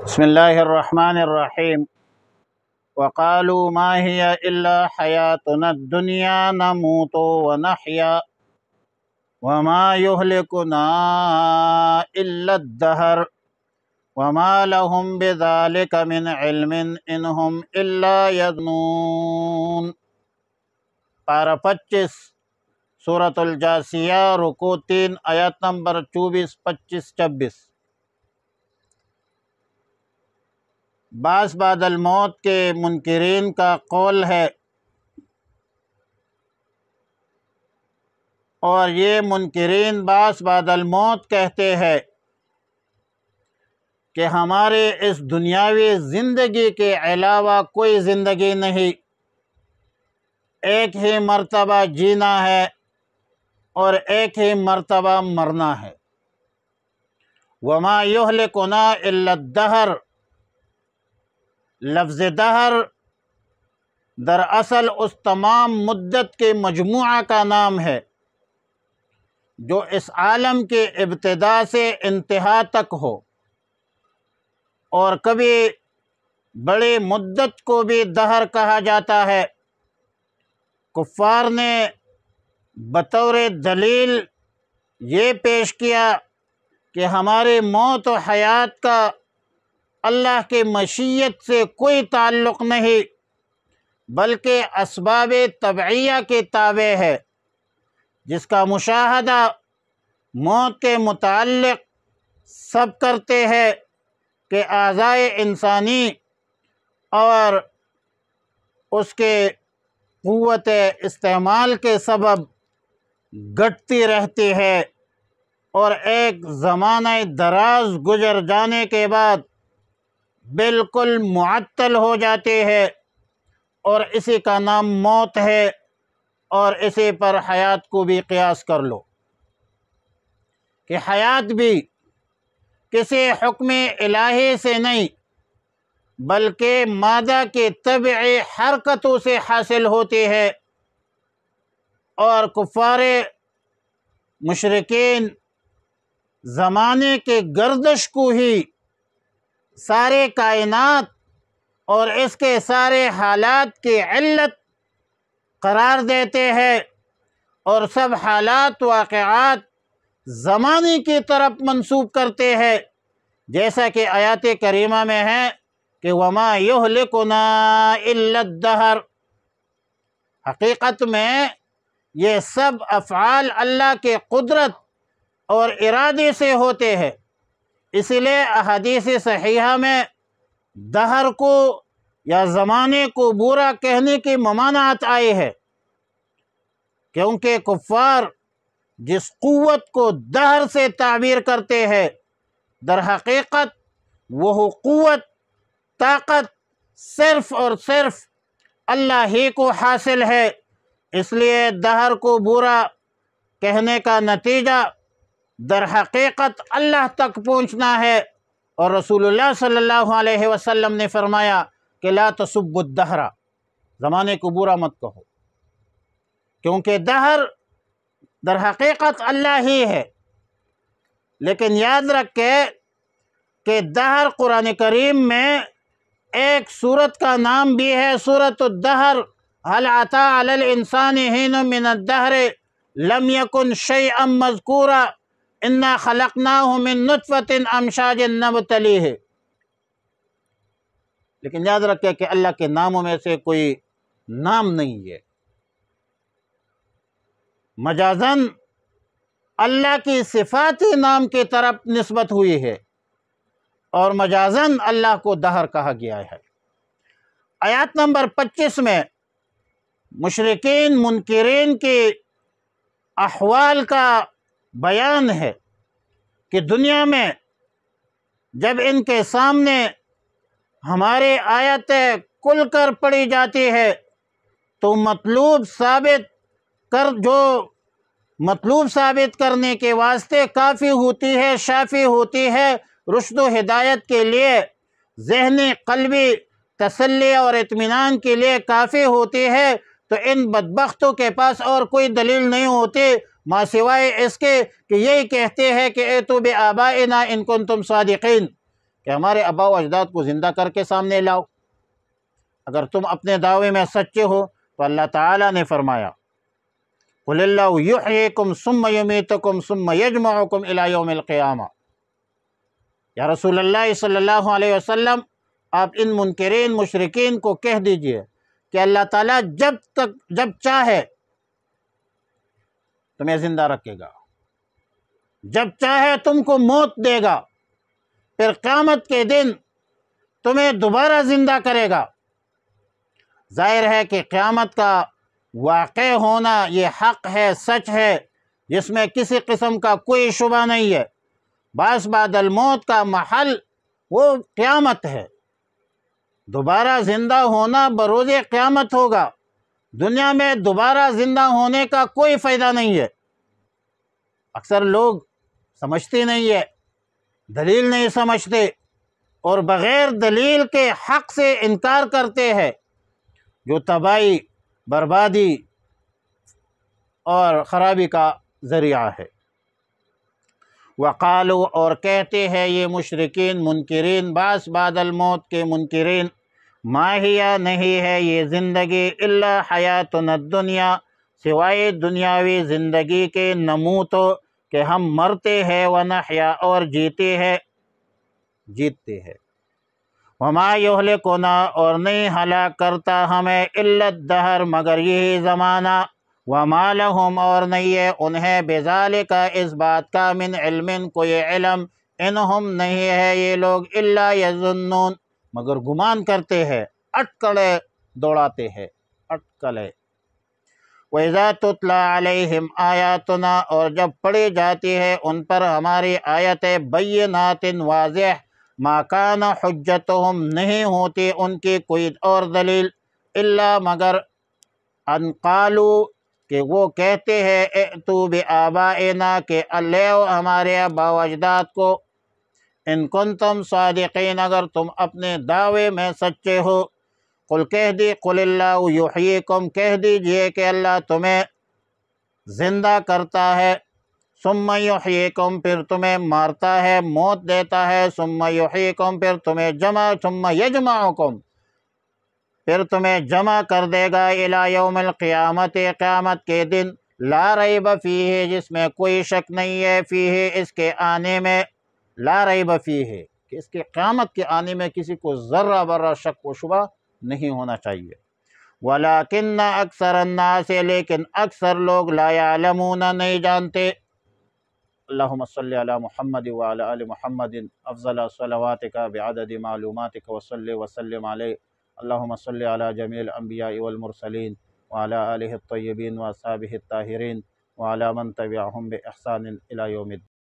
بسم اللہ الرحمن الرحیم وقالوا ما هي الا حیاتنا الدنیا نموت ونحیا وما يهلكنا الا الدہر وما لهم بذلك من علم انہم الا یظنون۔ پارہ 25 سورۃ الجاثیہ، رکوع 3، آیات نمبر 24، 25، 26۔ بعث بعد الموت کے منکرین کا قول ہے، اور یہ منکرین بعث بعد الموت کہتے ہیں کہ ہمارے اس دنیاوی زندگی کے علاوہ کوئی زندگی نہیں، ایک ہی مرتبہ جینا ہے اور ایک ہی مرتبہ مرنا ہے۔ وما یہلکنا الا الدہر، لفظ دہر دراصل اس تمام مدت کے مجموعہ کا نام ہے جو اس عالم کے ابتدا سے انتہا تک ہو، اور کبھی بڑی مدت کو بھی دہر کہا جاتا ہے۔ کفار نے بطور دلیل یہ پیش کیا کہ ہماری موت و حیات کا اللہ کی مشیت سے کوئی تعلق نہیں، بلکہ اسباب طبعیہ کے تابع ہے، جس کا مشاہدہ موت کے متعلق سب کرتے ہیں کہ اعضائے انسانی اور اس کے قوت استعمال کے سبب گھٹتی رہتی ہے، اور ایک زمانہ دراز گزر جانے کے بعد بالکل معطل ہو جاتے ہیں، اور اسی کا نام موت ہے، اور اسی پر حیات کو بھی قیاس کر لو کہ حیات بھی کسی حکم الہی سے نہیں بلکہ مادہ کے طبعی حرکتوں سے حاصل ہوتی ہے، اور کفار مشرکین زمانے کے گردش کو ہی سارے کائنات اور اس کے سارے حالات کی علت قرار دیتے ہیں، اور سب حالات واقعات زمانے کی طرف منسوب کرتے ہیں، جیسا کہ آیات کریمہ میں ہے کہ وما یہلکنا الا الدہر۔ حقیقت میں یہ سب افعال اللہ کے قدرت اور ارادے سے ہوتے ہیں، اس لیے احادیث صحیحہ میں دہر کو یا زمانے کو برا کہنے کی ممانعت آئی ہے، کیونکہ کفار جس قوت کو دہر سے تعبیر کرتے ہیں، در حقیقت وہ قوت، طاقت صرف اور صرف اللہ ہی کو حاصل ہے، اس لیے دہر کو برا کہنے کا نتیجہ در حقیقت اللہ تک پہنچنا ہے، اور رسول اللہ صلی اللہ علیہ وسلم نے فرمایا کہ لا تسبوا الدہر، زمانے کو برا مت کہو، کیونکہ دہر در حقیقت اللہ ہی ہے۔ لیکن یاد رکھے کہ دہر قرآن کریم میں ایک سورت کا نام بھی ہے، سورۃ الدہر۔ هل أتى على الإنسان حين من الدہر لم يكن شيئا مذكورا انا خلقناه من نطفة امشاج نبتلیہ۔ لیکن یاد رکھے کہ اللہ کے ناموں میں سے کوئی نام نہیں ہے، مجازاً اللہ کی صفاتی نام کی طرف نسبت ہوئی ہے، اور مجازاً اللہ کو دہر کہا گیا ہے۔ آیات نمبر 25 میں مشرکین منکرین کے احوال کا بیان ہے کہ دنیا میں جب ان کے سامنے ہمارے آیتیں کھل کر پڑھی جاتی ہے تو مطلوب ثابت کرنے کے واسطے کافی ہوتی ہے، شافی ہوتی ہے، رشد و ہدایت کے لیے، ذہنی قلبی تسلی اور اطمینان کے لیے کافی ہوتی ہے، تو ان بدبختوں کے پاس اور کوئی دلیل نہیں ہوتی ما سوائے اس کے کہ یہی کہتے ہیں کہ ایتو بآبائنا ان کنتم صادقین، کہ ہمارے آبا و اجداد کو زندہ کر کے سامنے لاؤ۔ اگر تم اپنے دعوے میں سچے ہو تو اللہ تعالیٰ نے فرمایا قُلِ اللَّهُ يُحْيِيكُمْ ثُمَّ يُمِيتُكُمْ ثُمَّ يَجْمَعُكُمْ إِلَى يَوْمِ الْقِيَامَةِ۔ یا رسول اللہ صلی اللہ علیہ وسلم، آپ ان منکرین مشرکین کو کہہ دیجئے کہ اللہ تعالیٰ جب چاہے تمہیں زندہ رکھے گا، جب چاہے تم کو موت دے گا، پھر قیامت کے دن تمہیں دوبارہ زندہ کرے گا۔ ظاہر ہے کہ قیامت کا واقع ہونا یہ حق ہے، سچ ہے، جس میں کسی قسم کا کوئی شبہ نہیں ہے۔ بعث بعد الموت کا محل وہ قیامت ہے، دوبارہ زندہ ہونا بروز قیامت ہوگا۔ دنیا میں دوبارہ زندہ ہونے کا کوئی فائدہ نہیں ہے۔ اکثر لوگ سمجھتے نہیں ہے، دلیل نہیں سمجھتے، اور بغیر دلیل کے حق سے انکار کرتے ہیں، جو تباہی، بربادی اور خرابی کا ذریعہ ہے۔ وقالو، اور کہتے ہیں یہ مشرکین منکرین، بعث بعد الموت کے منکرین، ما ہی نہیں ہے یہ زندگی الا حیاتنا الدنیا، سوائے دنیاوی زندگی کے، نموتو کہ ہم مرتے ہیں، ونحیا اور جیتے ہیں۔ وما یہلکنا اور نہیں ہلاک کرتا ہمیں، الا الدہر مگر یہی زمانہ، وما لہم اور نہیں ہے انہیں، بذالک اس بات کا، من علم کوئی علم، انہم نہیں ہے یہ لوگ، الا یظنون مگر گمان کرتے ہیں، اٹکلے دوڑاتے ہیں، اٹکلے۔ وَإِذَا تُتْلَى عَلَيْهِمْ آیاتنا اور جب پڑھی جاتی ہے ان پر ہماری آیتیں، بینات واضح، ما کان حجتہم نہیں ہوتی ان کی کوئی اور دلیل، الا مگر ان قالوا کہ وہ کہتے ہیں، ائتوا بآبائنا کہ لے آؤ ہمارے آبا و اجداد کو، ان کنتم صادقین اگر تم اپنے دعوے میں سچے ہو۔ قل کہہ دی، قل اللہ یحییکم کہہ دیجئے کہ اللہ تمہیں زندہ کرتا ہے، ثم یحییکم پھر تمہیں مارتا ہے، موت دیتا ہے، ثم یحییکم پھر تمہیں ثم یجمعکم پھر تمہیں جمع کر دے گا، الی یوم القیامت قیامت کے دن، لا ریب فیہ جس میں کوئی شک نہیں ہے، فیہ اس کے آنے میں، لا ریب فیہ کہ اس کے قیامت کے آنے میں کسی کو ذرہ برہ شک و شبہ نہیں ہونا چاہیے۔ ولیکن اکثر الناس لیکن اکثر لوگ، لا یعلمون نہیں جانتے۔ اللہم صلی علی محمد وعلی آل محمد افضل صلواتک بعدد معلوماتک وصلی وسلم علیہ۔ اللہم صلی علی جمیع الانبیاء والمرسلین وعلی آلہ الطیبین واصحابہ الطاہرین وعلی من تبعہم بإحسان الی یوم الدین۔